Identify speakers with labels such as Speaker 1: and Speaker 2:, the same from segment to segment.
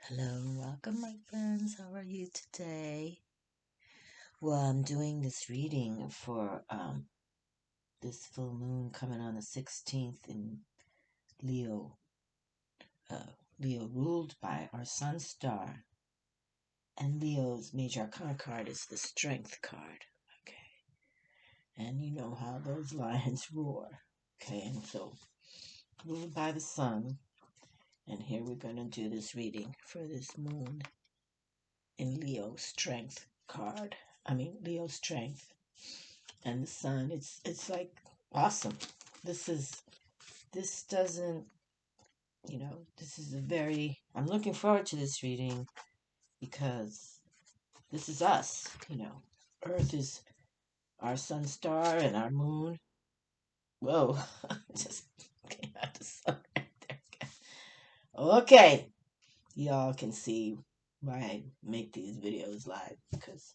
Speaker 1: Hello and welcome, my friends. How are you today? Well, I'm doing this reading for this full moon coming on the 16th in Leo. Leo ruled by our sun star, and Leo's major arcana card is the Strength card. Okay, and you know how those lions roar. Okay, and so ruled by the sun, and here we're going to do this reading for this moon in Leo Strength card. Leo Strength and the sun. It's like awesome. This doesn't, this is a very, I'm looking forward to this reading because this is us. Earth is our sun star and our moon. Whoa, just came out the sun right there. Okay, y'all can see why I make these videos live because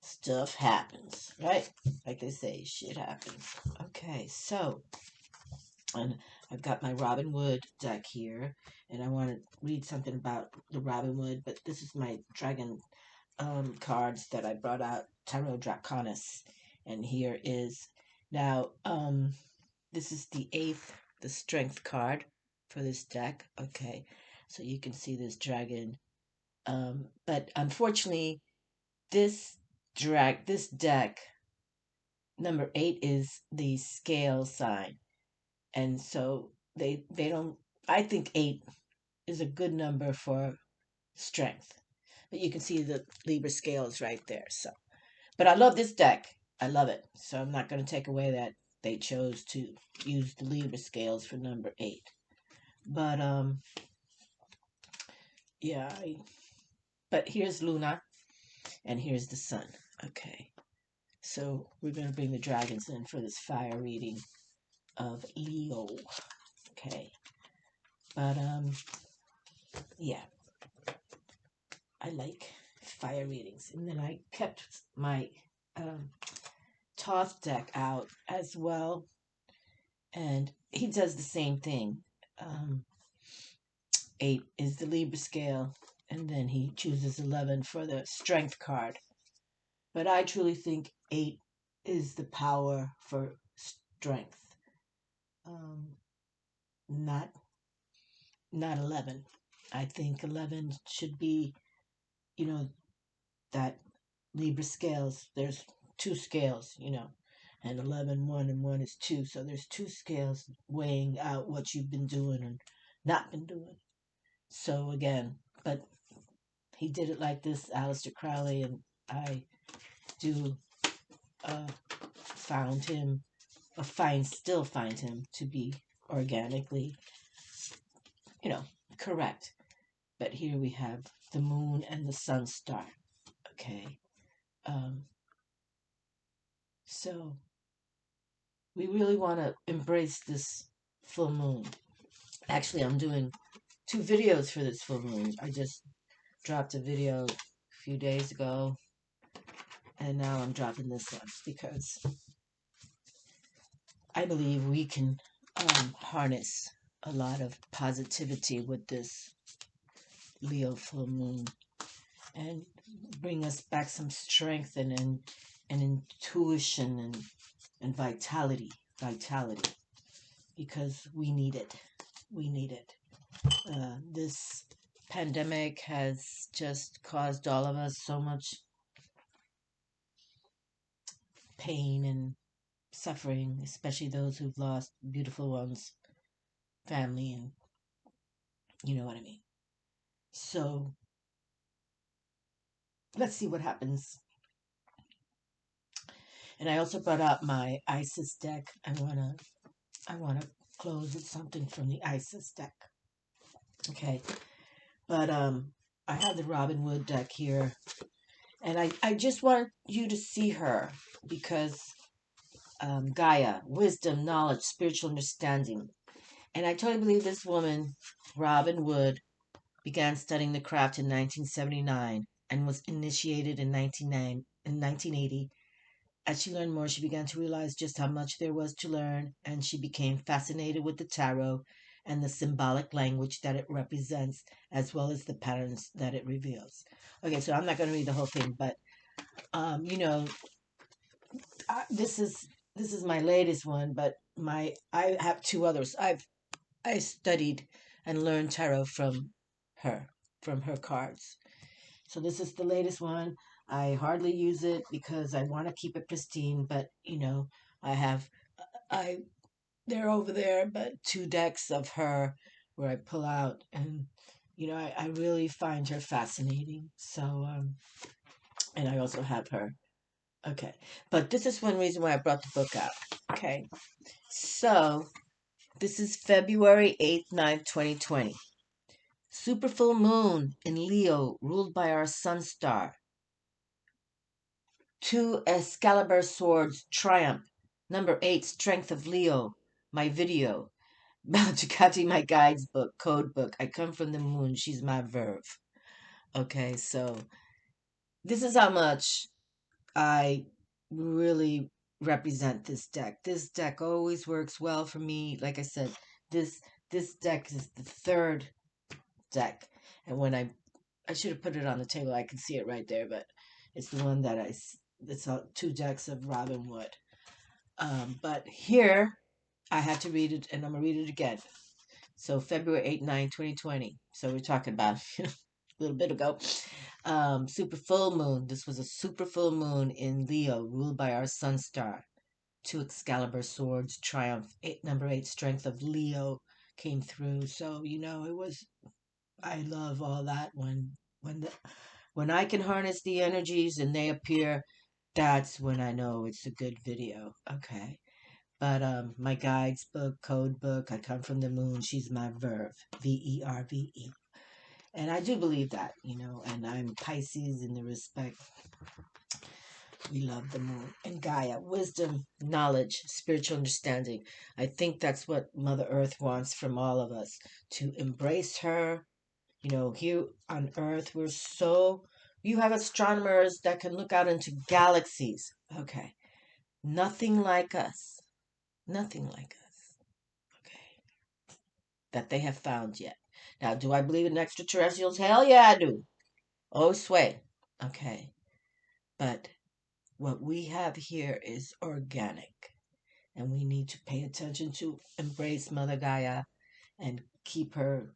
Speaker 1: stuff happens, right? Like they say, shit happens. Okay, so, and I've got my Robin Wood deck here, and I want to read something about the Robin Wood, but this is my dragon cards that I brought out, Tarot Draconis, and here is, now, this is the 8th, the Strength card for this deck, okay, so you can see this dragon, but unfortunately, this this deck, number 8 is the scale sign, and so they don't, I think 8 is a good number for strength, but you can see the Libra scales right there. So, but I love this deck, I love it, so I'm not going to take away that they chose to use the Libra scales for number 8. But yeah, but here's Luna and here's the sun. Okay, so we're going to bring the dragons in for this fire reading of Leo. Okay, but yeah, I like fire readings. And then I kept my Toth deck out as well, and he does the same thing. 8 is the Libra scale, and then he chooses 11 for the Strength card. But I truly think 8 is the power for strength, um, not 11. I think 11 should be, you know, that Libra scales, there's two scales, and 11, 1, and 1 is 2. So there's two scales weighing out what you've been doing and not been doing. So again, but he did it like this, Aleister Crowley, and I do found him, still find him to be organically, you know, correct. But here we have the moon and the sun star. Okay. Um, so we really want to embrace this full moon. Actually, I'm doing 2 videos for this full moon. I just dropped a video a few days ago, and now I'm dropping this one because I believe we can harness a lot of positivity with this Leo full moon and bring us back some strength and intuition and vitality, because we need it. We need it. This pandemic has just caused all of us so much pain and suffering, especially those who've lost beautiful ones, family, and you know what I mean. So let's see what happens. And I also brought out my Isis deck. I wanna close with something from the Isis deck. Okay. But I have the Robin Wood deck here. And I just want you to see her because Gaia, wisdom, knowledge, spiritual understanding. And I totally believe this woman, Robin Wood, began studying the craft in 1979 and was initiated in 1980. As she learned more, she began to realize just how much there was to learn, and she became fascinated with the tarot and the symbolic language that it represents, as well as the patterns that it reveals. Okay, so I'm not going to read the whole thing, but you know, this is my latest one, but my I have two others. I studied and learned tarot her, from her cards. So this is the latest one. I hardly use it because I want to keep it pristine, but you know, I have I they're over there, but two decks of her where I pull out, and you know, I really find her fascinating. So and I also have her. Okay. But this is one reason why I brought the book out. Okay. So this is February 8th, 9th, 2020. Super full moon in Leo, ruled by our sun star. Two Excalibur swords, triumph. Number 8, strength of Leo. My video. Chakati, my guides book, code book. I come from the moon. She's my verve. Okay, so this is how much I really represent this deck. This deck always works well for me. Like I said, this this deck is the third deck, and when I should have put it on the table. I can see it right there, but it's the one that it's two decks of Robin Wood. But here I had to read it, and I'm gonna read it again. So February 8th, 9th, 2020. So we're talking about a little bit ago. Super full moon. This was a super full moon in Leo, ruled by our sun star. Two Excalibur swords, triumph. Number 8, strength of Leo came through. So you know it was. I love all that when the, when I can harness the energies and they appear. That's when I know it's a good video. Okay. But my guides book, code book, I come from the moon, she's my verve. VERVE. And I do believe that, you know, and I'm Pisces in the respect. We love the moon. And Gaia, wisdom, knowledge, spiritual understanding. I think that's what Mother Earth wants from all of us, to embrace her. You know, here on Earth, you have astronomers that can look out into galaxies. Okay. Nothing like us. Nothing like us. Okay. That they have found yet. Now, do I believe in extraterrestrials? Hell yeah, I do. Oh, sway. Okay. But what we have here is organic. And we need to pay attention to embrace Mother Gaia and keep her,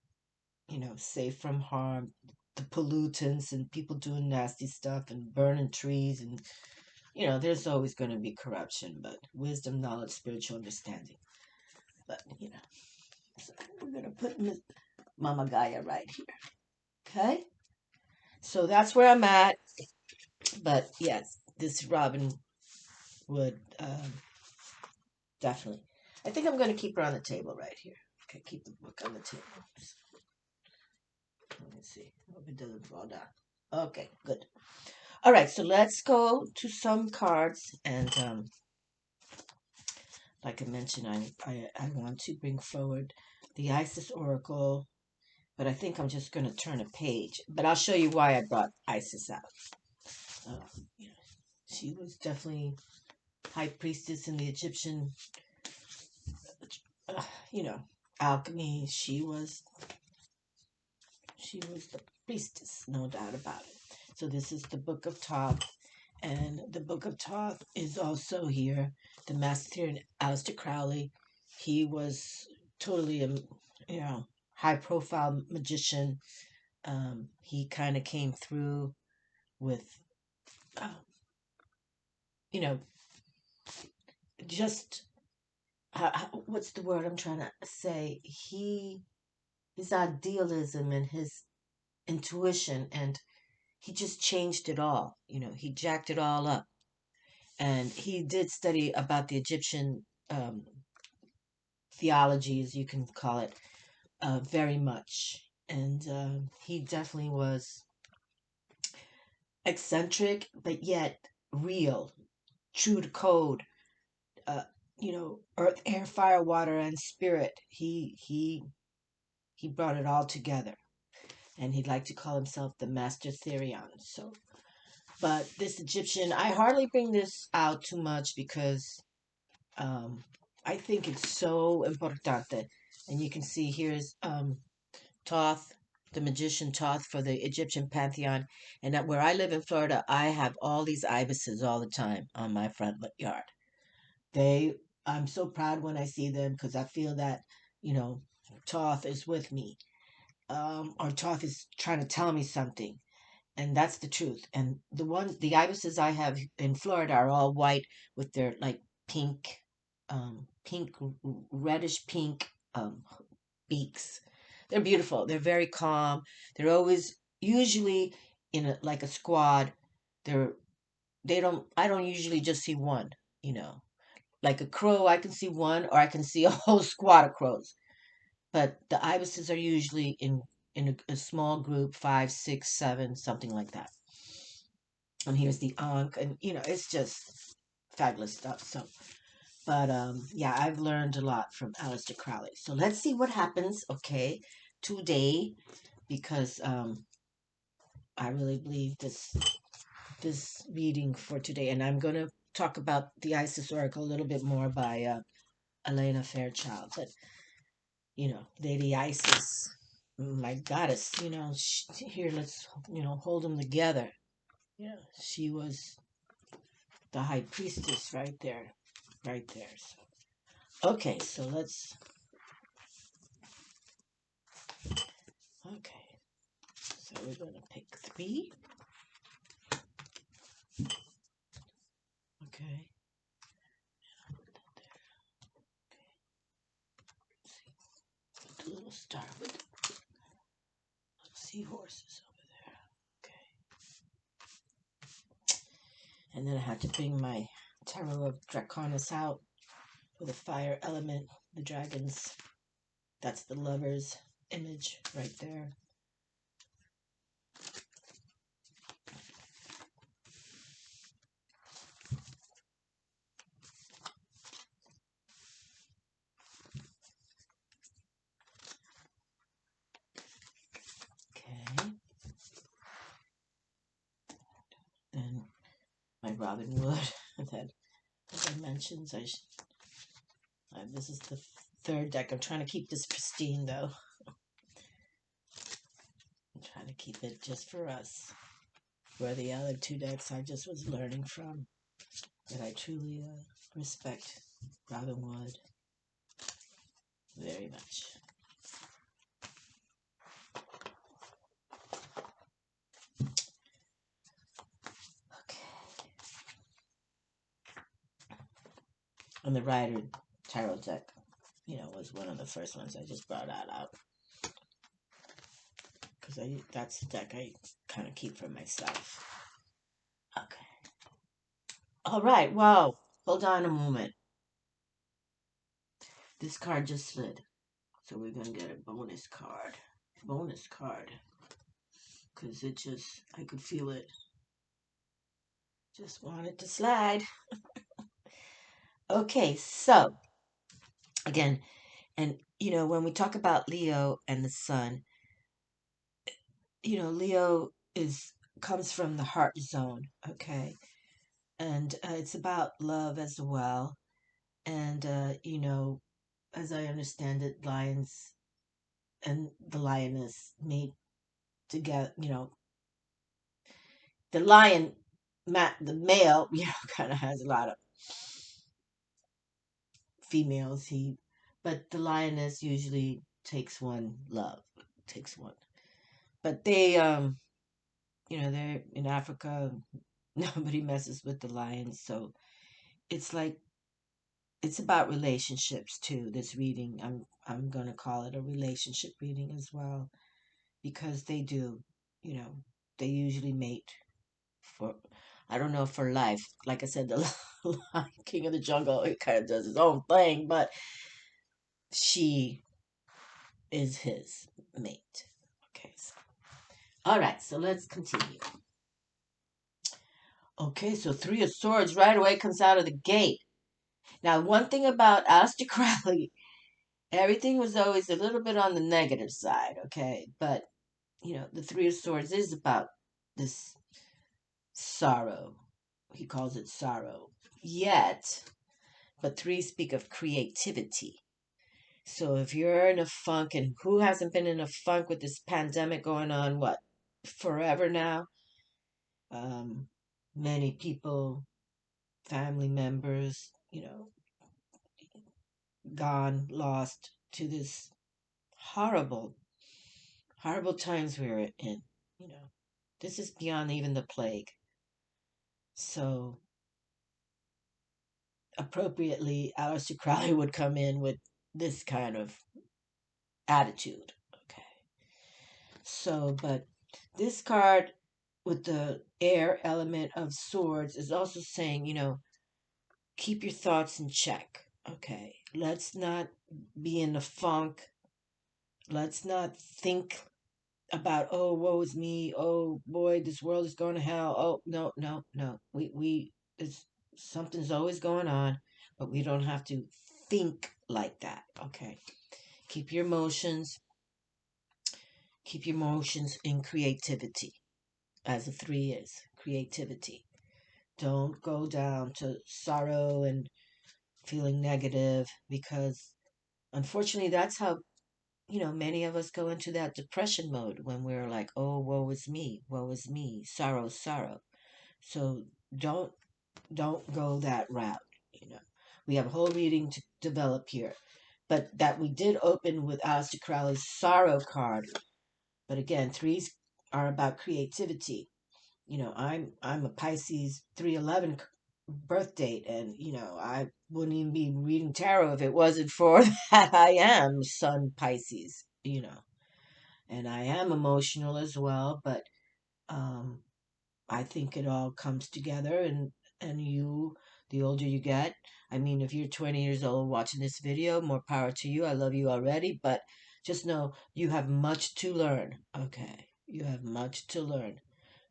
Speaker 1: you know, safe from harm, the pollutants and people doing nasty stuff and burning trees. And, you know, there's always going to be corruption, but wisdom, knowledge, spiritual understanding. But, you know, so we're going to put Mama Gaia right here. Okay? So that's where I'm at. But yes, this Robin would definitely. I think I'm going to keep her on the table right here. Okay, keep the book on the table. Let me see. Hope it doesn't fall down. Okay, good. All right, so let's go to some cards. And like I mentioned, I want to bring forward the Isis Oracle, but I think I'm just going to turn a page. But I'll show you why I brought Isis out. You know, she was definitely high priestess in the Egyptian, you know, alchemy. She was the priestess, no doubt about it. So this is the Book of Thoth, and the Book of Thoth is also here. The Master Theorian Aleister Crowley, he was totally a high profile magician. He kind of came through with, uh, you know, just what's the word I'm trying to say? His idealism and his intuition, and he just changed it all. You know, he jacked it all up. And he did study about the Egyptian theology, as you can call it, very much. And he definitely was eccentric, but yet real, true to code. Uh, you know, earth, air, fire, water, and spirit. He brought it all together, and he'd like to call himself the Master Therion. So, but this Egyptian, I hardly bring this out too much because I think it's so importante And you can see here's Thoth, the magician Thoth for the Egyptian pantheon. And where I live in Florida, I have all these ibises all the time on my front yard. They, I'm so proud when I see them because I feel that, you know, Thoth is with me, or Thoth is trying to tell me something, and that's the truth. And the ibises I have in Florida are all white with their like pink, pink, reddish pink beaks. They're beautiful. They're very calm. They're always usually in a like a squad. They're they don't. I don't usually just see one. You know, like a crow, I can see one, or I can see a whole squad of crows. But the ibises are usually in a small group, five, six, seven, something like that. And here's the ankh, and it's just fabulous stuff. So, but yeah, I've learned a lot from Aleister Crowley. So let's see what happens. Okay, today, because I really believe this reading for today, and I'm going to talk about the Isis Oracle a little bit more by Elena Fairchild. But Lady Isis, my goddess, here, let's, hold them together. Yeah, she was the high priestess right there, right there. So, okay, so let's, okay, so we're going to pick 3. Okay. Let's do a little star with seahorses over there. Okay. And then I have to bring my Tarot of Draconis out for the fire element, the dragons. That's the lover's image right there. Okay. Then my Robin Wood that, as I mentioned, this is the 3rd deck. I'm trying to keep this pristine though. I'm trying to keep it just for us. Where the other 2 decks I just was learning from, that I truly respect Robin Wood very much. Okay. And the Rider Tarot deck, was one of the first ones. I just brought that out because that's the deck I kind of keep for myself. Okay. All right. Wow. Hold on a moment. This card just slid. So we're going to get a bonus card. Bonus card. Because I could feel it. Just wanted to slide. Okay, so, again, and, when we talk about Leo and the sun, Leo comes from the heart zone, okay? And it's about love as well. And, as I understand it, lions and the lioness mate together, the lion, the male, kind of has a lot of females. But the lioness usually takes one love, takes one. But they're in Africa. Nobody messes with the lions, so it's like it's about relationships too. This reading, I'm gonna call it a relationship reading as well, because they do, you know, they usually mate for, I don't know, for life. Like I said, the King of the Jungle, it kind of does his own thing, but she is his mate. Okay, so all right, so let's continue. Okay, so 3 of Swords right away comes out of the gate. Now, one thing about Aleister Crowley, everything was always a little bit on the negative side, okay? But, the 3 of Swords is about this sorrow. He calls it sorrow. Yet, but 3 speak of creativity. So if you're in a funk, and who hasn't been in a funk with this pandemic going on, what, forever now? Um, Many people, family members, gone, lost to this horrible, horrible times we're in. You know, this is beyond even the plague. So appropriately, Aleister Crowley would come in with this kind of attitude. Okay. So, but this card with the air element of swords is also saying, keep your thoughts in check. Okay. Let's not be in the funk. Let's not think about, oh, woe is me. Oh boy, this world is going to hell. Oh, no, no, no. It's, something's always going on, but we don't have to think like that. Okay. Keep your emotions, keep your emotions in creativity, as the three is creativity. Don't go down to sorrow and feeling negative, because unfortunately that's how, many of us go into that depression mode when we're like, oh, woe is me, sorrow, sorrow. So don't don't go that route. you know we have a whole reading to develop here, but that we did open with Aleister Crowley's sorrow card. But again, threes are about creativity. I'm a Pisces 311 birth date, and I wouldn't even be reading tarot if it wasn't for that. I am Sun Pisces, and I am emotional as well, but um I think it all comes together, and the older you get, I mean, if you're 20 years old watching this video, more power to you. I love you already, but just know you have much to learn. Okay, you have much to learn,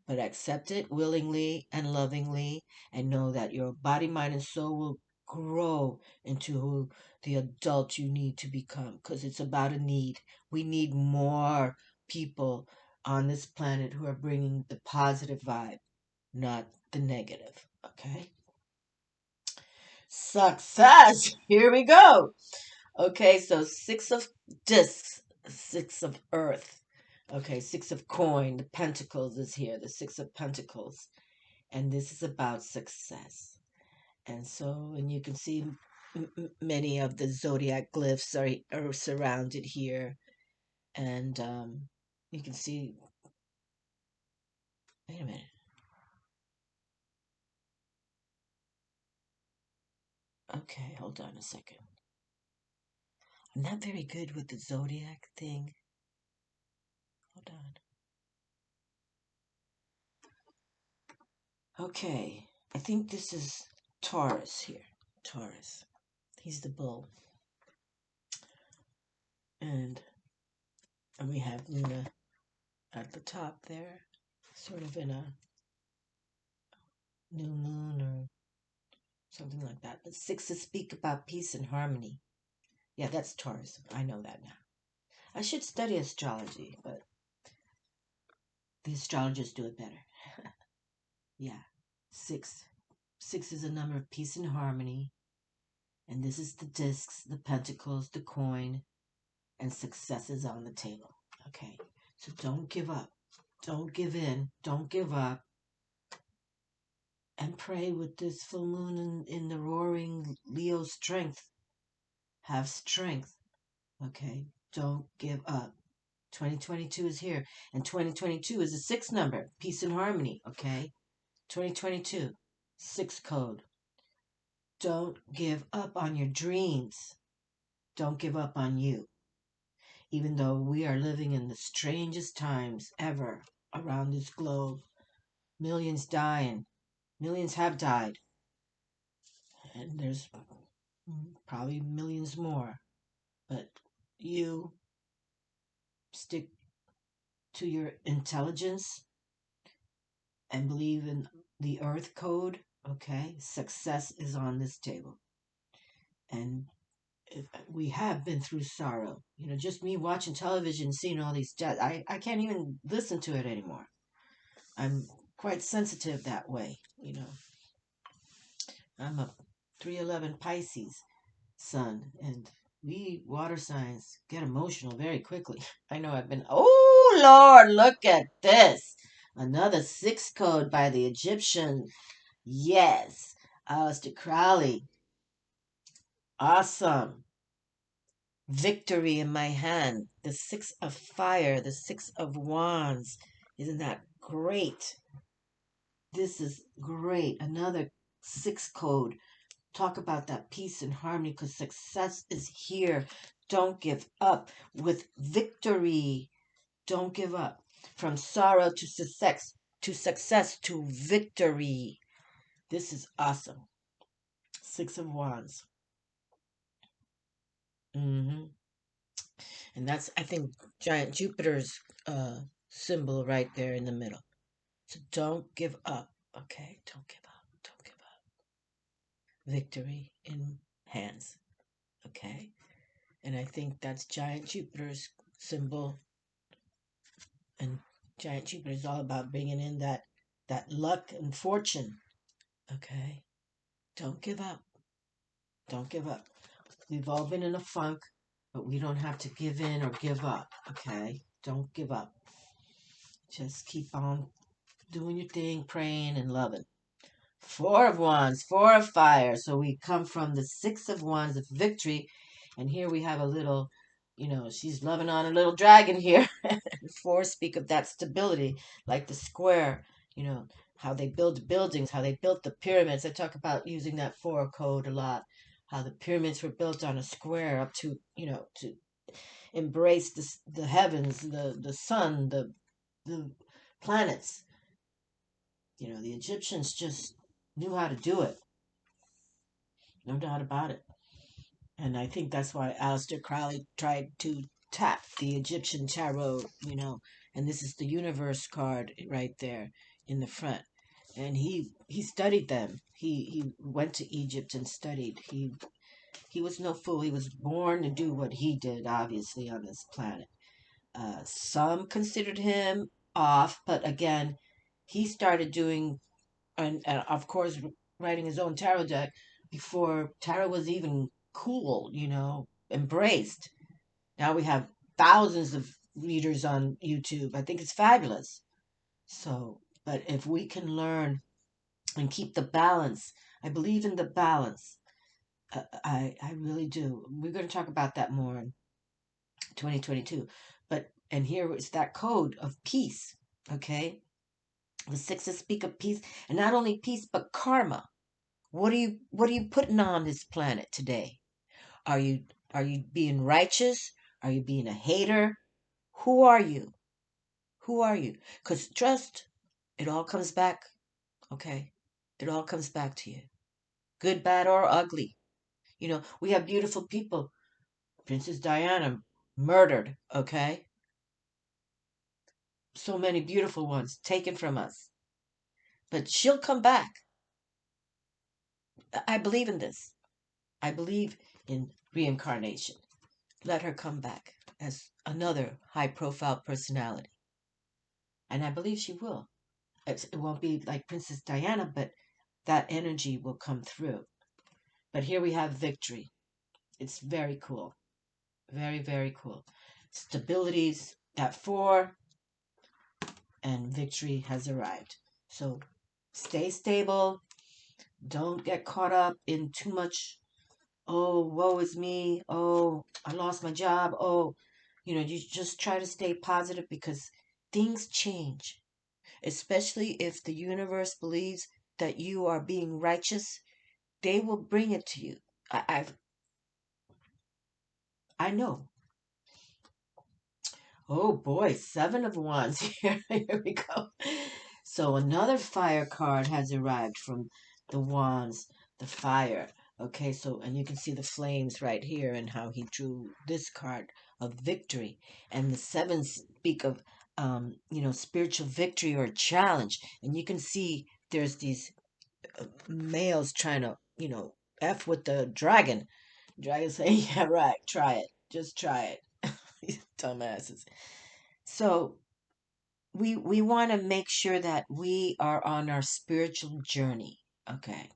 Speaker 1: but accept it willingly and lovingly, and know that your body, mind, and soul will grow into who the adult you need to become, because it's about a need. We need more people on this planet who are bringing the positive vibe, not the negative. Okay? Success! Here we go. Okay, so six of discs, six of earth. Okay, six of coin, the pentacles is here, the six of pentacles. And this is about success. And so, and you can see many of the zodiac glyphs are surrounded here. And you can see, wait a minute. Okay, hold on a second. I'm not very good with the zodiac thing. Hold on. Okay, I think this is Taurus here. Taurus. He's the bull. And we have Luna at the top there, sort of in a new moon or something like that. But sixes speak about peace and harmony. Yeah, that's Taurus. I know that now. I should study astrology, but the astrologers do it better. Yeah. Six. Six is a number of peace and harmony. And this is the discs, the pentacles, the coin, and success is on the table. Okay. So don't give up. Don't give in. Don't give up. And pray with this full moon in the roaring Leo strength. Have strength. Okay. Don't give up. 2022 is here. And 2022 is a six number. Peace and harmony. Okay. 2022. Six code. Don't give up on your dreams. Don't give up on you. Even though we are living in the strangest times ever around this globe, millions dying, millions have died, and there's probably millions more. But you stick to your intelligence and believe in the earth code. Okay, success is on this table. And if we have been through sorrow, just me watching television, seeing all these deaths, I can't even listen to it anymore. I'm quite sensitive that way. I'm a 311 Pisces sun, and We water signs get emotional very quickly. I know I've been, oh Lord, look at this. Another six code by the Egyptian. Yes. Aleister Crowley. Awesome. Victory in my hand. The six of fire, the six of wands. Isn't that great? This is great. Another six code. Talk about that peace and harmony because success is here. Don't give up with victory. Don't give up. From sorrow to success to victory. This is awesome. Six of Wands. hmm And that's, I think, giant Jupiter's symbol right there in the middle. So don't give up. Okay, don't give up. Don't give up. Victory in hands. Okay. And I think that's giant Jupiter's symbol. And giant Jupiter is all about bringing in that luck and fortune. Okay. Don't give up. Don't give up. We've all been in a funk, but we don't have to give in or give up. Okay. Don't give up. Just keep on doing your thing, praying and loving. Four of Wands, four of fire. So we come from the Six of Wands of victory. And here we have a little, she's loving on a little dragon here. Four speak of that stability, like the square, you know, how they build buildings, how they built the pyramids. I talk about using that four code a lot. How the pyramids were built on a square up to embrace the heavens, the sun, the planets. The Egyptians just knew how to do it. No doubt about it. And I think that's why Aleister Crowley tried to tap the Egyptian tarot, and this is the universe card right there in the front. And he studied them. He went to Egypt and studied. He was no fool. He was born to do what he did, obviously, on this planet. Some considered him off, but again, he started doing and of course writing his own tarot deck before tarot was even cool, embraced. Now we have thousands of readers on YouTube. I think it's fabulous. So, but if we can learn and keep the balance, I believe in the balance. I really do. We're going to talk about that more in 2022. But and here is that code of peace. Okay, the sixes speak of peace, and not only peace but karma. What are you putting on this planet today? Are you are you being righteous? Are you being a hater? Who are you? Who are you? Because trust, it all comes back, okay? It all comes back to you. Good, bad, or ugly. We have beautiful people. Princess Diana murdered, okay? So many beautiful ones taken from us. But she'll come back. I believe in this. I believe in reincarnation. Let her come back as another high profile personality. And I believe she will. It won't be like Princess Diana, but that energy will come through. But here we have victory. It's very cool. Very, very cool. Stabilities at four, and victory has arrived. So stay stable. Don't get caught up in too much. Oh, woe is me. Oh, I lost my job. Oh, you just try to stay positive because things change, especially if the universe believes that you are being righteous. They will bring it to you. I know. Oh boy, seven of wands here. Here we go. So another fire card has arrived from the wands, the fire. Okay, so and you can see the flames right here and how he drew this card of victory. And the sevens speak of spiritual victory or challenge. And you can see there's these males trying to, F with the dragon. Dragon saying, yeah, right, try it. Just try it. These dumbasses. So we want to make sure that we are on our spiritual journey. Okay.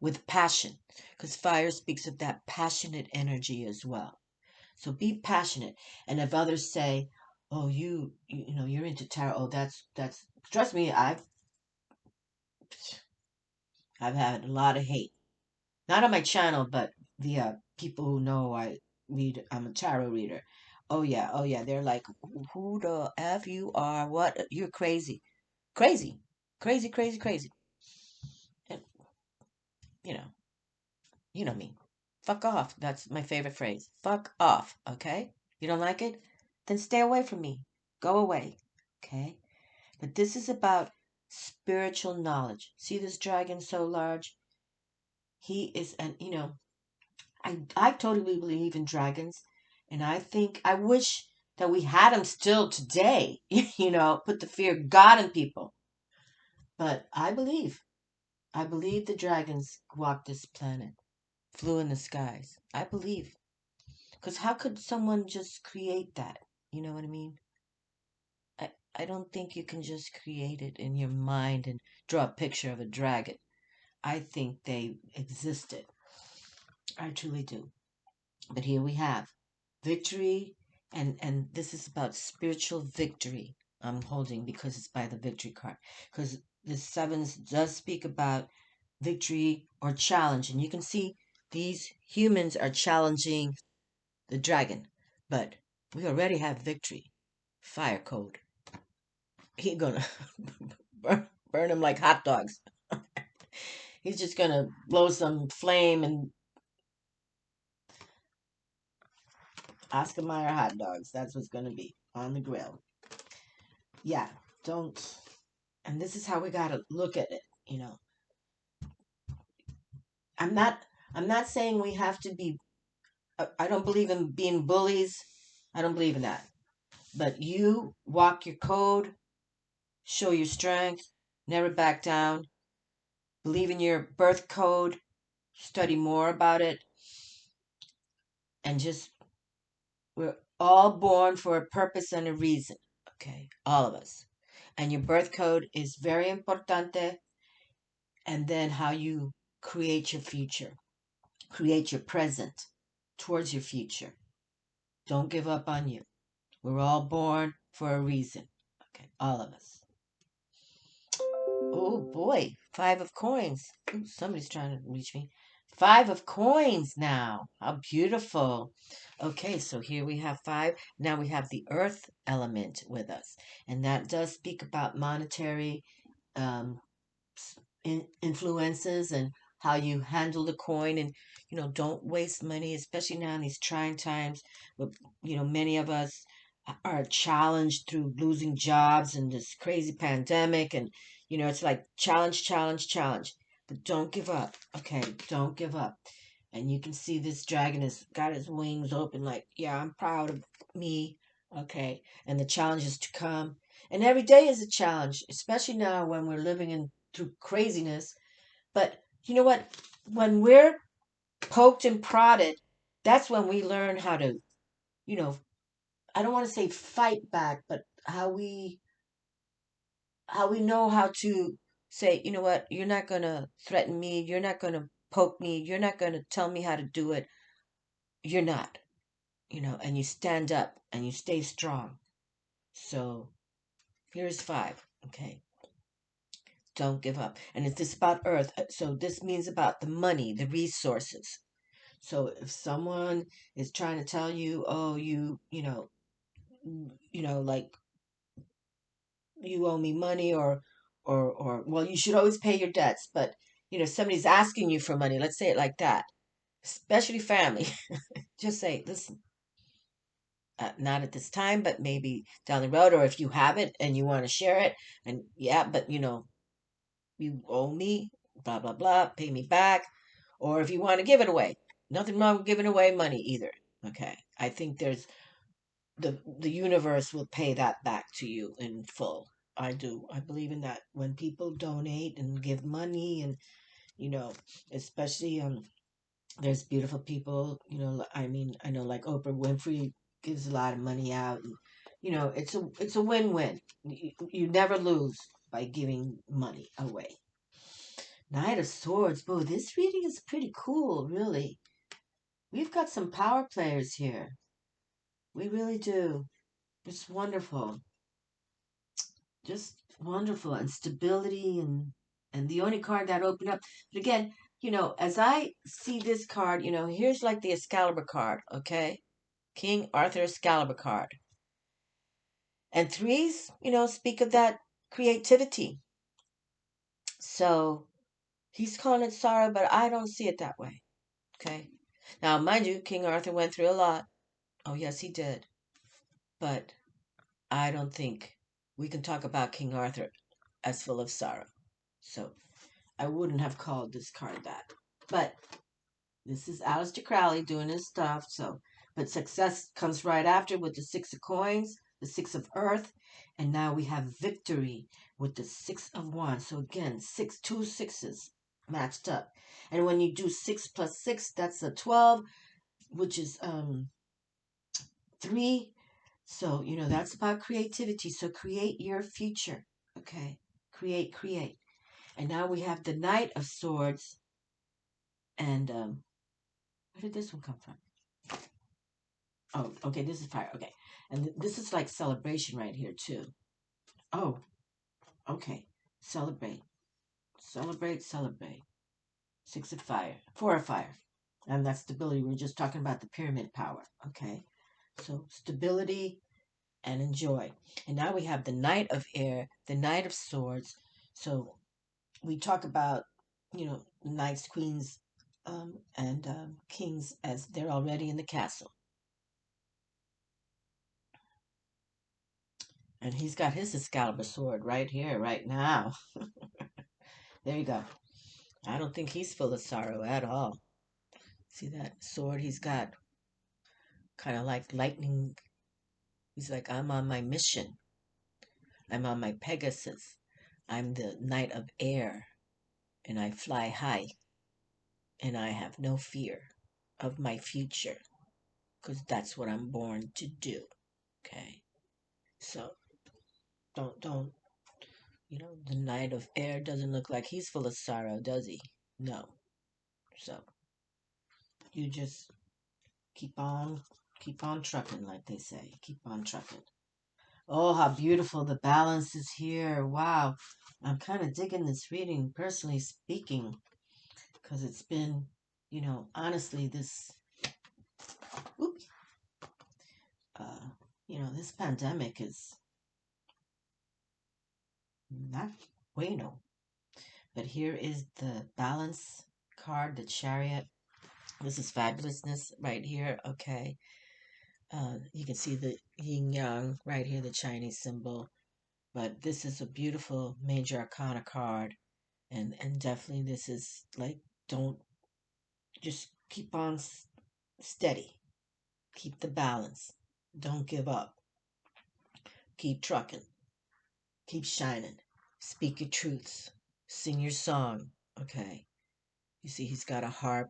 Speaker 1: with passion, because fire speaks of that passionate energy as well. So be passionate. And if others say, "Oh, you know, you're into tarot," oh, that's trust me, I've had a lot of hate, not on my channel, but via people who know I read. I'm a tarot reader. Oh yeah, they're like, "Who the f you are? What? You're crazy, crazy, crazy, crazy, crazy." And you know, you know me. Fuck off. That's my favorite phrase. Fuck off. Okay? You don't like it? Then stay away from me. Go away. Okay? But this is about spiritual knowledge. See this dragon so large? He is an, I totally believe in dragons. And I wish that we had them still today, put the fear of God in people. But I believe the dragons walk this planet, flew in the skies. I believe. Because how could someone just create that? You know what I mean? I don't think you can just create it in your mind and draw a picture of a dragon. I think they existed. I truly do. But here we have victory, and this is about spiritual victory. I'm holding because it's by the victory card. Because the sevens does speak about victory or challenge, and you can see these humans are challenging the dragon, but we already have victory. Fire code. He gonna burn him like hot dogs. He's just gonna blow some flame and Oscar Mayer hot dogs. That's what's gonna be on the grill. Yeah, don't. And this is how we gotta look at it. I'm not. I'm not saying we have to be. I don't believe in being bullies. I don't believe in that. But you walk your code, show your strength, never back down, believe in your birth code, study more about it, and just, we're all born for a purpose and a reason. Okay, all of us. And your birth code is very importante. And then how you create your future, create your present towards your future. Don't give up on you. We're all born for a reason. Okay, all of us. Oh boy, five of coins. Ooh, somebody's trying to reach me. Five of coins now. How beautiful. Okay, so here we have five. Now we have the earth element with us. And that does speak about monetary um, influences and how you handle the coin, and don't waste money, especially now in these trying times where many of us are challenged through losing jobs and this crazy pandemic, and it's like challenge, challenge, challenge, but don't give up. Okay, don't give up. And you can see this dragon has got his wings open, like, yeah, I'm proud of me. Okay, and the challenges to come, and every day is a challenge, especially now when we're living in through craziness. But you know what? When we're poked and prodded, that's when we learn how to, you know, I don't want to say fight back, but how we know how to say, you know what, you're not gonna threaten me, you're not gonna poke me, you're not gonna tell me how to do it. You're not, and you stand up and you stay strong. So here's five. Okay. Don't give up. And it's this about earth. So this means about the money, the resources. So if someone is trying to tell you, oh, like you owe me money, or well, you should always pay your debts. But somebody's asking you for money. Let's say it like that. Especially family. Just say, listen, not at this time, but maybe down the road, or if you have it and you want to share it, and yeah, but you owe me, blah blah blah, pay me back, or if you want to give it away, nothing wrong with giving away money either. Okay, I think there's the universe will pay that back to you in full. I do. I believe in that. When people donate and give money, and you know, especially there's beautiful people. I mean, I know like Oprah Winfrey gives a lot of money out, and it's a win-win. You never lose by giving money away. Knight of Swords. Boy, this reading is pretty cool, really. We've got some power players here. We really do. It's wonderful. Just wonderful. And stability and the only card that opened up. But again, as I see this card, here's like the Excalibur card, okay? King Arthur Excalibur card. And threes, speak of that creativity. So he's calling it sorrow, but I don't see it that way. Okay. Now, mind you, King Arthur went through a lot. Oh, yes, he did. But I don't think we can talk about King Arthur as full of sorrow. So I wouldn't have called this card that. But this is Aleister Crowley doing his stuff. But success comes right after with the Six of Coins, the Six of Earth, and now we have victory with the Six of Wands. So again, two sixes matched up. And when you do 6 plus 6, that's a 12, which is 3. So, that's about creativity. So create your future. Okay. Create. And now we have the Knight of Swords. And where did this one come from? Oh, okay, this is fire. Okay. And this is like celebration right here, too. Oh, okay. Celebrate. Celebrate. 6 of fire. 4 of fire. And that's stability. We were just talking about the pyramid power. Okay. So stability and enjoy. And now we have the Knight of Air, the Knight of Swords. So we talk about, knights, queens, and kings as they're already in the castle. And he's got his Excalibur sword right here, right now. There you go. I don't think he's full of sorrow at all. See that sword he's got? Kind of like lightning. He's like, I'm on my mission. I'm on my Pegasus. I'm the Knight of Air, and I fly high, and I have no fear of my future, because that's what I'm born to do. Okay? So, don't, the Knight of Air doesn't look like he's full of sorrow, does he? No. So, you just keep on trucking, like they say. Keep on trucking. Oh, how beautiful the balance is here. Wow. I'm kind of digging this reading, personally speaking, because it's been, honestly, this, oops, uh, this pandemic is not bueno. But here is the balance card, the chariot. This is fabulousness right here. Okay. You can see the yin yang right here, the Chinese symbol. But this is a beautiful major arcana card. And definitely this is like, don't, just keep on steady. Keep the balance. Don't give up. Keep trucking. Keep shining. Speak your truths. Sing your song. Okay. You see, he's got a harp,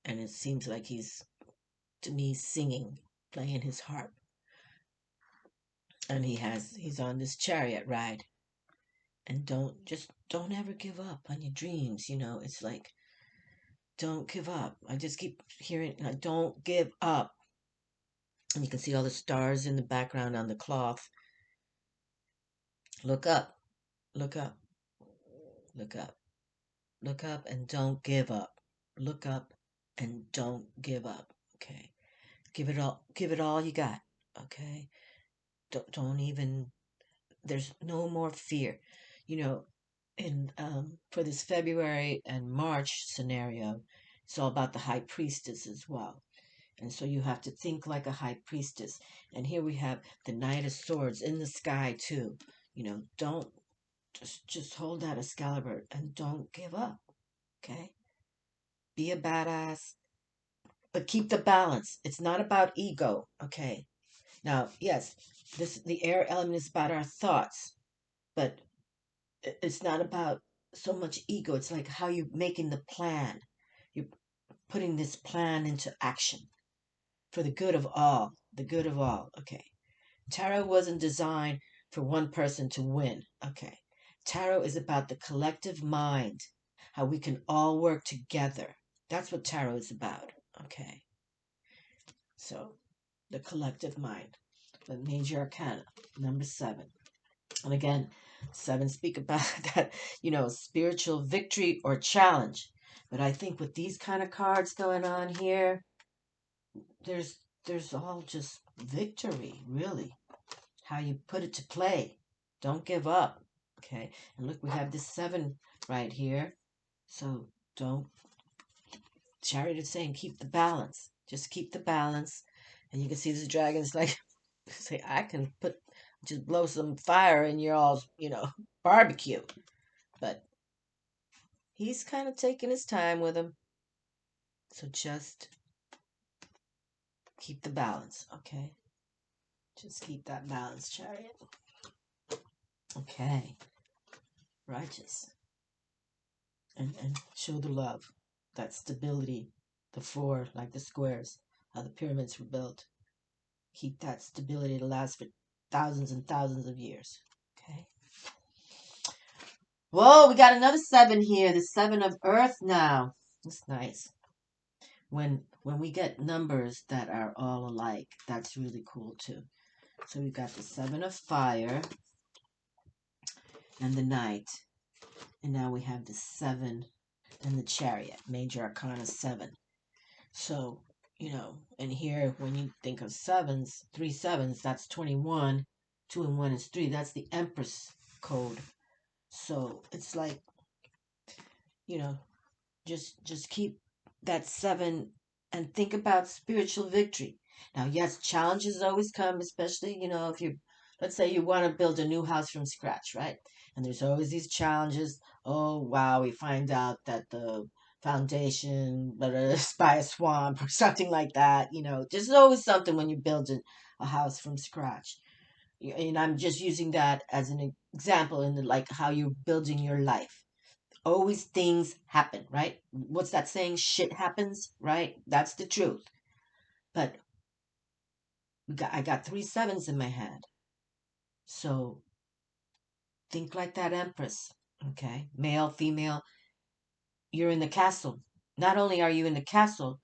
Speaker 1: and it seems like he's, to me, singing, playing his harp. And he's on this chariot ride. And don't ever give up on your dreams. It's like, don't give up. I just keep hearing, don't give up. And you can see all the stars in the background on the cloth. Look up. Look up. Look up. Look up and don't give up. Look up and don't give up. Okay. Give it all you got. Okay. Don't even, there's no more fear. In for this February and March scenario, it's all about the high priestess as well. And so you have to think like a high priestess. And here we have the Knight of Swords in the sky too. Don't just hold that Excalibur and don't give up. Okay? Be a badass, but keep the balance. It's not about ego. Okay. Now, yes, the air element is about our thoughts, but it's not about so much ego. It's like how you're making the plan. You're putting this plan into action for the good of all. The good of all. Okay. Tarot wasn't designed for one person to win. Okay. Tarot is about the collective mind, how we can all work together. That's what tarot is about. Okay. So the collective mind, the major arcana, number 7. And again, 7 speak about that, spiritual victory or challenge. But I think with these kind of cards going on here, there's all just victory, really. How you put it to play. Don't give up. Okay. And look, we have this 7 right here. So don't, Chariot is saying keep the balance. Just keep the balance. And you can see this dragon's like, say, I can just blow some fire in your all, barbecue. But he's kind of taking his time with him. So just keep the balance, okay? Just keep that balance, Chariot. Okay. Righteous. And show the love, that stability, the 4, like the squares, how the pyramids were built. Keep that stability to last for thousands and thousands of years. Okay. Whoa, we got another 7 here. The 7 of Earth now. That's nice. When we get numbers that are all alike, that's really cool too. So we got the 7 of Fire and the Knight. And now we have the 7 and the Chariot. Major Arcana 7. So, and here when you think of 7s, 3 7s, that's 21. 2 and 1 is 3. That's the Empress code. So it's like, just keep that 7 and think about spiritual victory. Now, yes, challenges always come, especially, if you, let's say you want to build a new house from scratch, right? And there's always these challenges. Oh, wow, we find out that the foundation, is by a swamp or something like that. There's always something when you're building a house from scratch. And I'm just using that as an example in like how you're building your life. Always things happen, right? What's that saying? Shit happens, right? That's the truth. But I got 3 7s in my hand. So think like that Empress, okay? Male, female, you're in the castle. Not only are you in the castle,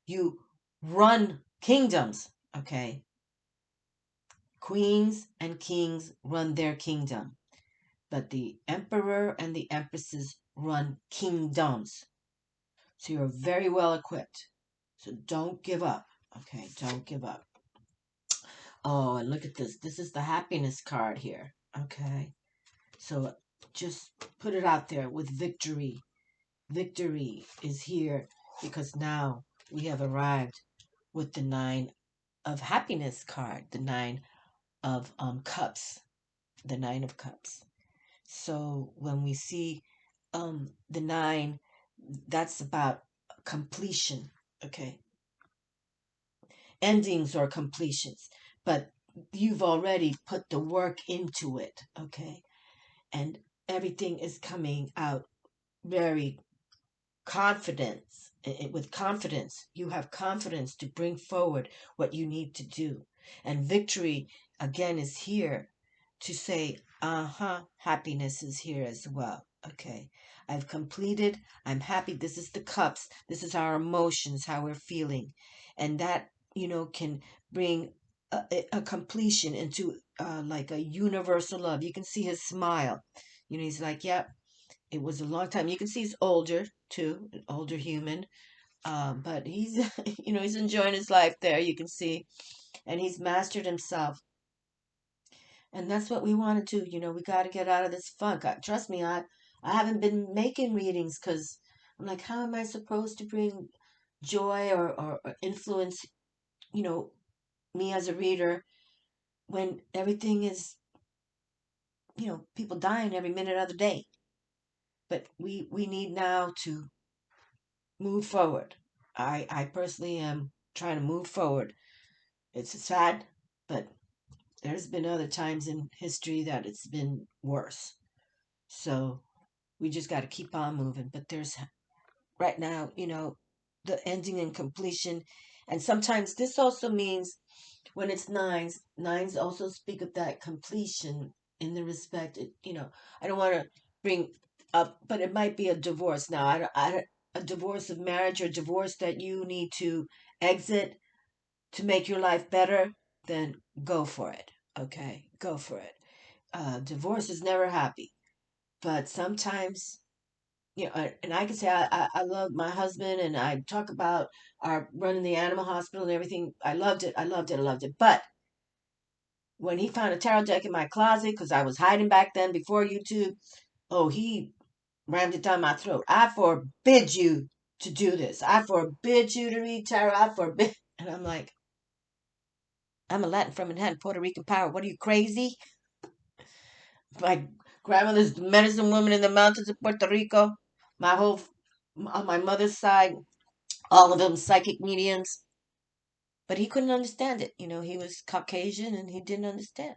Speaker 1: you run kingdoms, okay? Queens and kings run their kingdom. But the emperor and the empresses run kingdoms. So you're very well equipped. So don't give up. Okay, don't give up. Oh, and look at this. This is the happiness card here. Okay. So just put it out there with victory. Victory is here because now we have arrived with the 9 of happiness card, the 9 of cups, the 9 of cups. So when we see the 9, that's about completion. Okay. Endings or completions, but you've already put the work into it, okay? And everything is coming out very confidence. With confidence, you have confidence to bring forward what you need to do. And victory, again, is here to say, happiness is here as well. Okay, I've completed. I'm happy. This is the cups. This is our emotions, how we're feeling. And that, can bring a completion into like a universal love. You can see his smile. He's like, yep, it was a long time. You can see he's older too, an older human. But he's, he's enjoying his life there. You can see, and he's mastered himself. And that's what we want to do. We got to get out of this funk. Trust me, I haven't been making readings because I'm like, how am I supposed to bring joy or influence, me as a reader when everything is, people dying every minute of the day. But we need now to move forward. I personally am trying to move forward. It's sad, but there's been other times in history that it's been worse. So we just got to keep on moving. But there's right now, the ending and completion. And sometimes this also means when it's nines also speak of that completion in the respect, I don't want to bring but it might be a divorce. Now, a divorce of marriage or divorce that you need to exit to make your life better, then go for it. Okay, go for it. Divorce is never happy, but sometimes, and I can say I love my husband, and I talk about our running the animal hospital and everything. I loved it. I loved it. I loved it. But when he found a tarot deck in my closet, because I was hiding back then before YouTube, oh, he rammed it down my throat. I forbid you to do this. I forbid you to read tarot. I forbid. And I'm like, I'm a Latin from Manhattan, Puerto Rican power. What are you, crazy? My grandmother's the medicine woman in the mountains of Puerto Rico. My whole, on my mother's side, all of them psychic mediums. But he couldn't understand it. He was Caucasian and he didn't understand.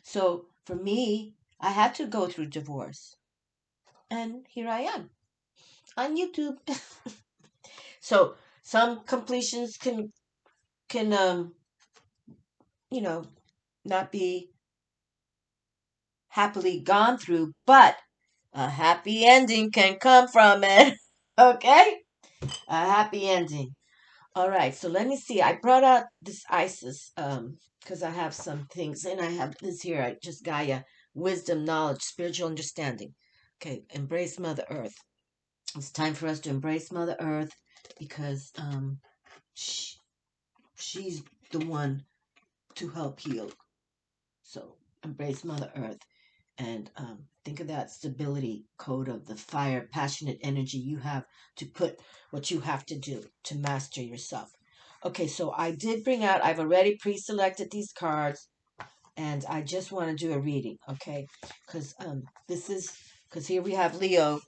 Speaker 1: So for me, I had to go through divorce. And here I am on YouTube. So some completions can you know not be happily gone through, but a happy ending can come from it. Okay? A happy ending. All right, so let me see. I brought out this Isis because I have some things, and I have this here. I just Gaia, wisdom, knowledge, spiritual understanding. Okay, embrace Mother Earth. It's time for us to embrace Mother Earth because she, she's the one to help heal. So embrace Mother Earth and think of that stability code of the fire, passionate energy you have to put what you have to do to master yourself. Okay, so I did bring out, I've already pre selected these cards and I just want to do a reading, okay? Because because here we have Leo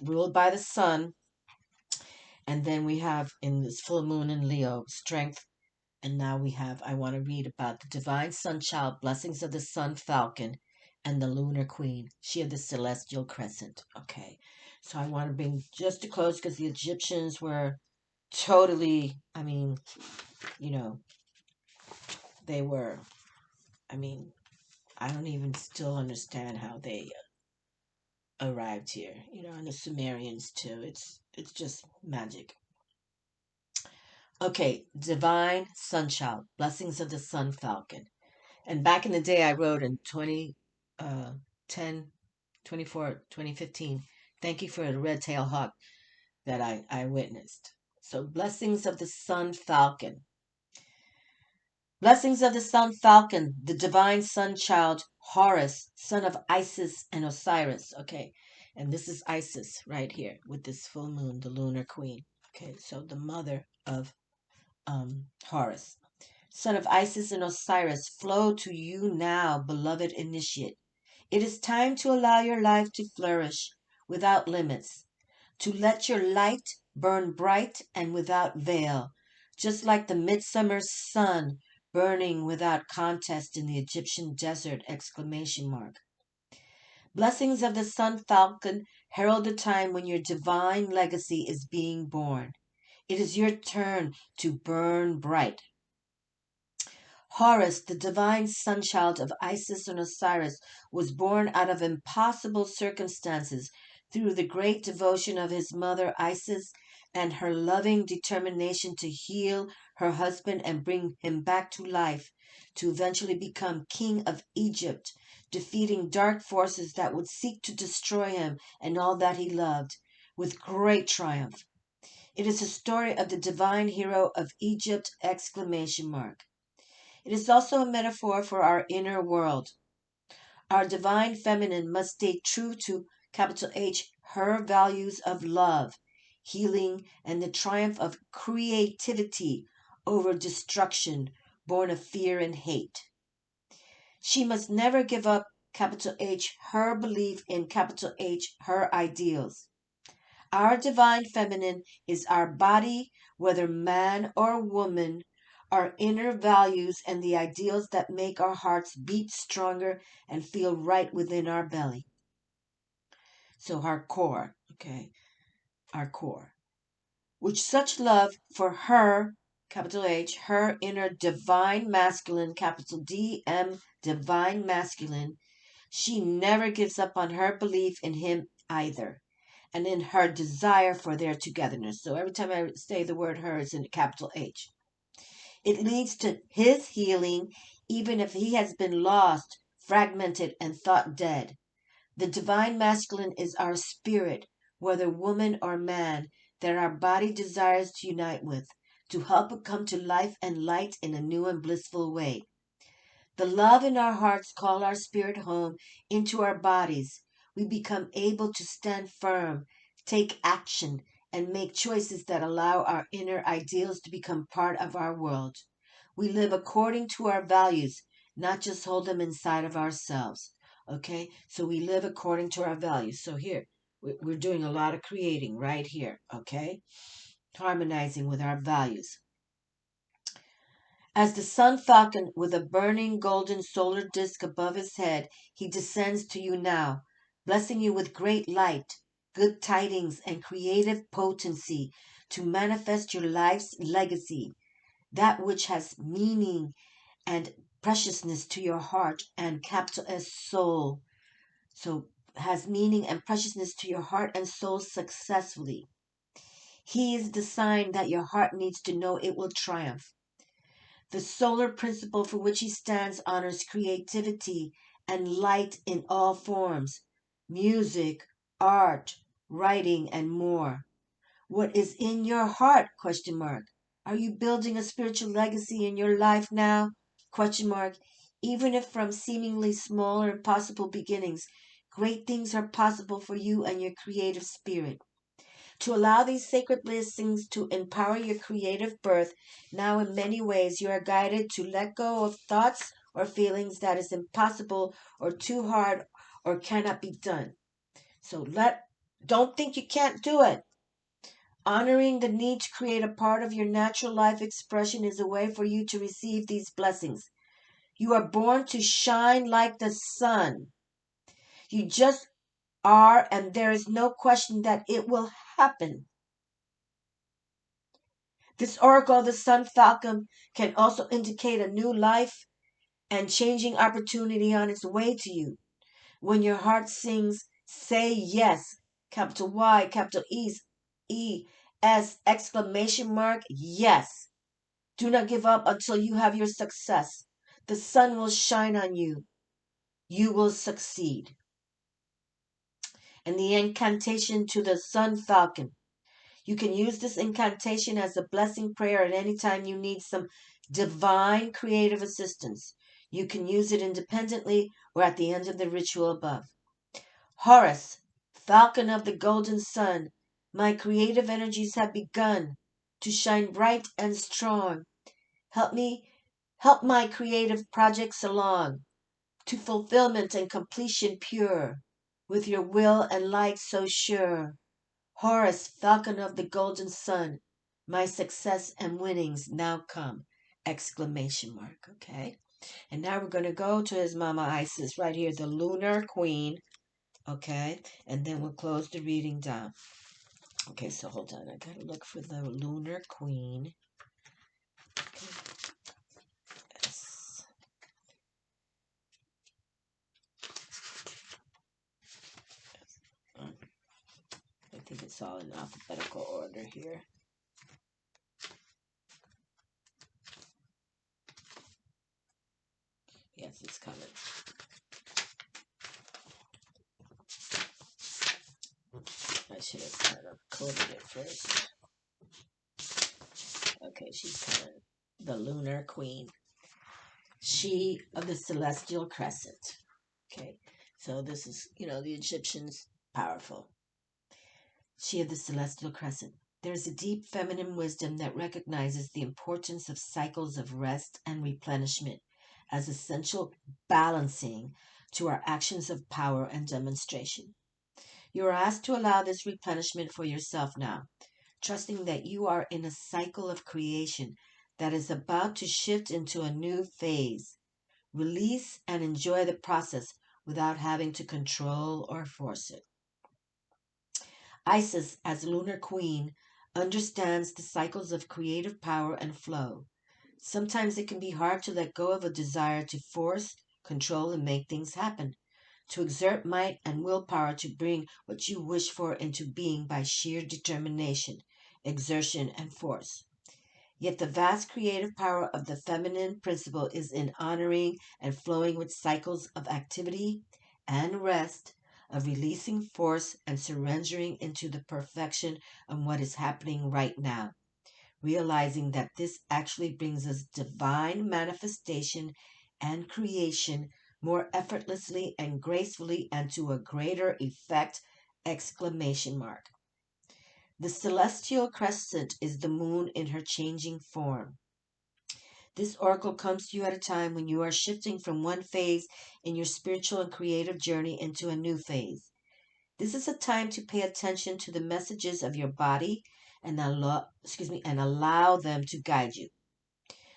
Speaker 1: ruled by the sun, and then we have in this full moon in Leo strength. And now we have, I want to read about the divine sun child, blessings of the sun falcon, and the lunar queen, she of the celestial crescent. Okay. So I want to bring just to close because the Egyptians were totally, you know, they were, I mean, I don't even still understand how they arrived here, and the Sumerians too. It's just magic. Okay, divine sun child, blessings of the sun falcon. And back in the day, I wrote in 2010, 24, 2015, thank you for the red tail hawk that I witnessed. So, blessings of the sun falcon. Blessings of the sun falcon, the divine sun child, Horus, son of Isis and Osiris. Okay, and this is Isis right here with this full moon, the lunar queen. Okay, so the mother of Horus. Son of Isis and Osiris, flow to you now, beloved initiate. It is time to allow your life to flourish without limits, to let your light burn bright and without veil, just like the midsummer sun burning without contest in the Egyptian desert! Exclamation mark. Blessings of the sun falcon herald the time when your divine legacy is being born. It is your turn to burn bright. Horus, the divine sonchild of Isis and Osiris, was born out of impossible circumstances through the great devotion of his mother Isis and her loving determination to heal her husband and bring him back to life, to eventually become king of Egypt, defeating dark forces that would seek to destroy him and all that he loved, with great triumph. It is a story of the divine hero of Egypt! Exclamation mark. It is also a metaphor for our inner world. Our divine feminine must stay true to capital H, her values of love, healing, and the triumph of creativity over destruction born of fear and hate. She must never give up capital H, her belief in capital H, her ideals. Our divine feminine is our body, whether man or woman, our inner values and the ideals that make our hearts beat stronger and feel right within our belly. So our core, okay, our core. Which such love for her, capital H, her inner divine masculine, capital DM, divine masculine, She never gives up on her belief in him either, and in her desire for their togetherness. So every time I say the word her, it's in capital H. It leads to his healing, even if he has been lost, fragmented, and thought dead. The divine masculine is our spirit, whether woman or man, that our body desires to unite with, to help it come to life and light in a new and blissful way. The love in our hearts call our spirit home into our bodies. We become able to stand firm, take action, and make choices that allow our inner ideals to become part of our world. We live according to our values, not just hold them inside of ourselves. Okay? So we live according to our values. So here, we're doing a lot of creating right here. Okay? Harmonizing with our values. As the sun falcon with a burning golden solar disk above his head, he descends to you now, blessing you with great light, good tidings, and creative potency to manifest your life's legacy, that which has meaning and preciousness to your heart and capital S soul. So has meaning and preciousness to your heart and soul successfully. He is the sign that your heart needs to know it will triumph. The solar principle for which he stands honors creativity and light in all forms, music, art, writing, and more. What is in your heart? Question mark. Are you building a spiritual legacy in your life now? Question mark. Even if from seemingly small or impossible beginnings, great things are possible for you and your creative spirit. To allow these sacred blessings to empower your creative birth, now in many ways you are guided to let go of thoughts or feelings that is impossible or too hard or cannot be done. So don't think you can't do it. Honoring the need to create a part of your natural life expression is a way for you to receive these blessings. You are born to shine like the sun. You just are, and there is no question that it will happen. This oracle of the sun falcon can also indicate a new life and changing opportunity on its way to you. When your heart sings, say yes, capital Y, capital E, S, exclamation mark, yes. Do not give up until you have your success. The sun will shine on you. You will succeed. And the incantation to the sun falcon. You can use this incantation as a blessing prayer at any time you need some divine creative assistance. You can use it independently or at the end of the ritual above. Horus, falcon of the golden sun, my creative energies have begun to shine bright and strong. Help my creative projects along to fulfillment and completion pure, with your will and light so sure. Horus, falcon of the golden sun, my success and winnings now come! Exclamation mark. Okay. And now we're going to go to his mama Isis right here, the Lunar Queen. Okay. And then we'll close the reading down. Okay, so hold on. I got to look for the Lunar Queen. Okay. Yes. I think it's all in alphabetical order here. Yes, it's coming. I should have kind of coded it first. Okay, she's coming. The Lunar Queen. She of the celestial crescent. Okay, so this is, the Egyptians, powerful. She of the celestial crescent. There is a deep feminine wisdom that recognizes the importance of cycles of rest and replenishment as essential balancing to our actions of power and demonstration. You are asked to allow this replenishment for yourself now, trusting that you are in a cycle of creation that is about to shift into a new phase. Release and enjoy the process without having to control or force it. Isis, as Lunar Queen, understands the cycles of creative power and flow. Sometimes it can be hard to let go of a desire to force, control, and make things happen. to exert might and willpower to bring what you wish for into being by sheer determination, exertion, and force. Yet the vast creative power of the feminine principle is in honoring and flowing with cycles of activity and rest, of releasing force and surrendering into the perfection of what is happening right now, realizing that this actually brings us divine manifestation and creation more effortlessly and gracefully and to a greater effect! Exclamation mark. The celestial crescent is the moon in her changing form. This oracle comes to you at a time when you are shifting from one phase in your spiritual and creative journey into a new phase. This is a time to pay attention to the messages of your body and allow them to guide you.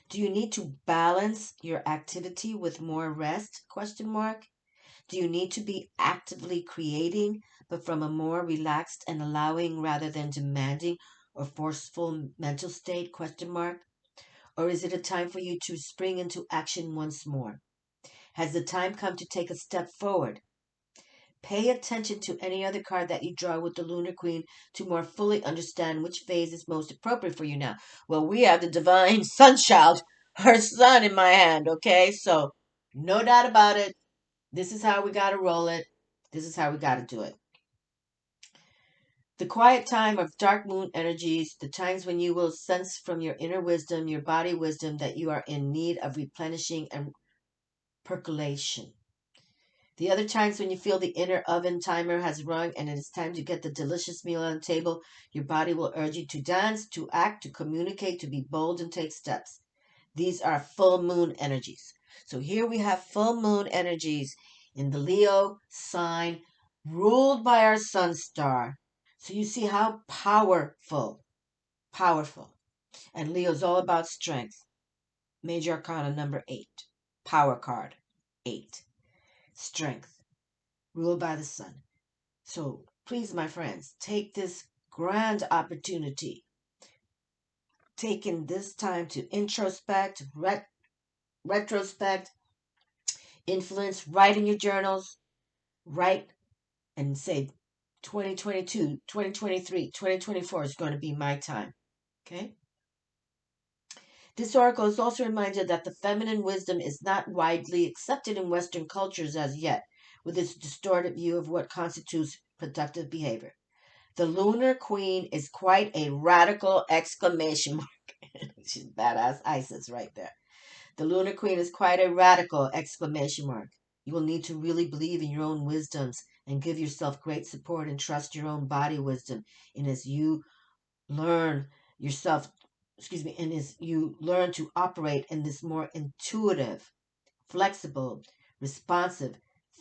Speaker 1: Do you need to balance your activity with more rest? Question mark. Do you need to be actively creating, but from a more relaxed and allowing rather than demanding or forceful mental state? Question mark. Or is it a time for you to spring into action once more? Has the time come to take a step forward? Pay attention to any other card that you draw with the Lunar Queen to more fully understand which phase is most appropriate for you now. Well, we have the Divine Sunchild, her sun in my hand, okay? So, no doubt about it. This is how we got to roll it. This is how we got to do it. The quiet time of dark moon energies, the times when you will sense from your inner wisdom, your body wisdom, that you are in need of replenishing and percolation. The other times when you feel the inner oven timer has rung and it is time to get the delicious meal on the table, your body will urge you to dance, to act, to communicate, to be bold and take steps. These are full moon energies. So here we have full moon energies in the Leo sign ruled by our sun star. So you see how powerful. And Leo's all about strength. Major Arcana number 8. Power card 8. Strength. Ruled by the sun. So please, my friends, take this grand opportunity. Taking this time to introspect, retrospect, influence, write in your journals, write and say 2022, 2023, 2024 is going to be my time. Okay? This oracle is also a reminder that the feminine wisdom is not widely accepted in Western cultures as yet, with its distorted view of what constitutes productive behavior. The Lunar Queen is quite a radical exclamation mark. She's badass Isis right there. The Lunar Queen is quite a radical exclamation mark. You will need to really believe in your own wisdoms and give yourself great support and trust your own body wisdom. And as you learn yourself, and as you learn to operate in this more intuitive, flexible, responsive,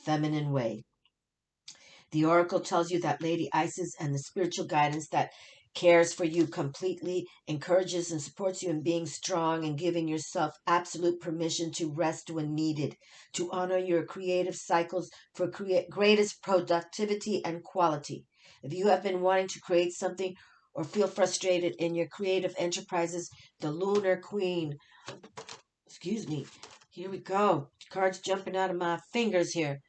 Speaker 1: feminine way. The oracle tells you that Lady Isis and the spiritual guidance that cares for you completely encourages and supports you in being strong and giving yourself absolute permission to rest when needed, to honor your creative cycles for greatest productivity and quality. If you have been wanting to create something or feel frustrated in your creative enterprises, the Lunar Queen, here we go. Cards jumping out of my fingers here.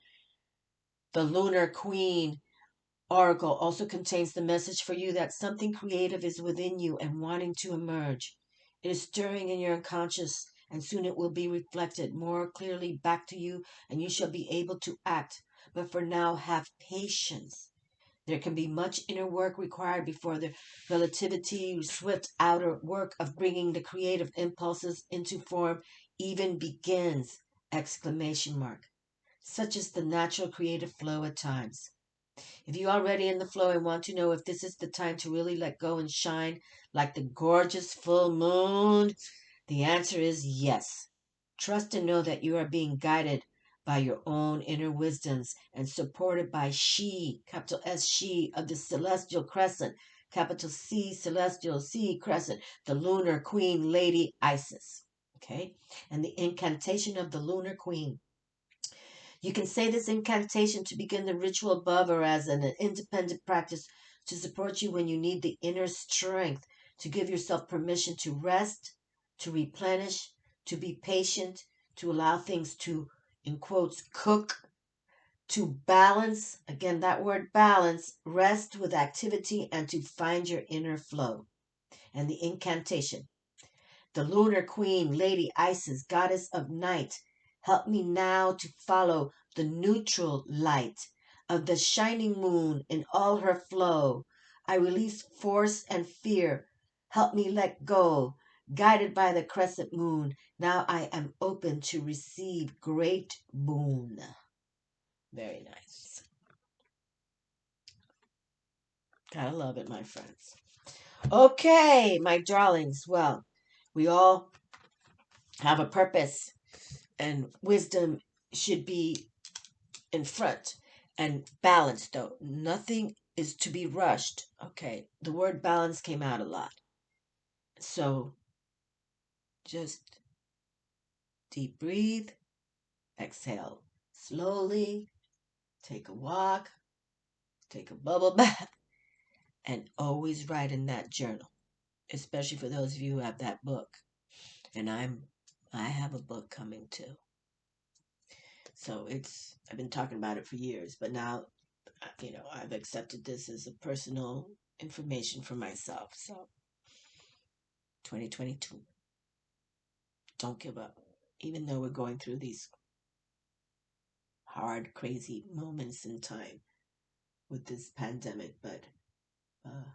Speaker 1: The Lunar Queen Oracle also contains the message for you that something creative is within you and wanting to emerge. It is stirring in your unconscious, and soon it will be reflected more clearly back to you, and you shall be able to act. But for now, have patience. There can be much inner work required before the relativity swift outer work of bringing the creative impulses into form even begins! Exclamation mark. Such is the natural creative flow at times. If you're already in the flow and want to know if this is the time to really let go and shine like the gorgeous full moon, the answer is yes. Trust and know that you are being guided by your own inner wisdoms and supported by she, capital S, she of the celestial crescent, capital C, celestial C crescent, the Lunar Queen, Lady Isis. Okay? And the incantation of the Lunar Queen. You can say this incantation to begin the ritual above or as an independent practice to support you when you need the inner strength to give yourself permission to rest, to replenish, to be patient, to allow things to, in quotes, cook, to balance, again, that word balance, rest with activity, and to find your inner flow. And the incantation. The Lunar Queen, Lady Isis, goddess of night, help me now to follow the neutral light of the shining moon in all her flow. I release force and fear. Help me let go. Guided by the crescent moon, now I am open to receive great boon. Very nice. Gotta love it, my friends. Okay, my darlings. Well, we all have a purpose, and wisdom should be in front and balanced, though. Nothing is to be rushed. Okay, the word balance came out a lot. So just deep breathe, exhale slowly, take a walk, take a bubble bath, and always write in that journal, especially for those of you who have that book. And I have a book coming too. So I've been talking about it for years, but now, I've accepted this as a personal information for myself. So 2022, don't give up. Even though we're going through these hard, crazy moments in time with this pandemic, but uh,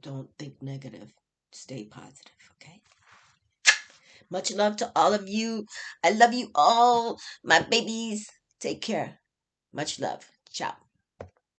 Speaker 1: don't think negative. Stay positive, okay? Much love to all of you. I love you all, my babies. Take care. Much love. Ciao.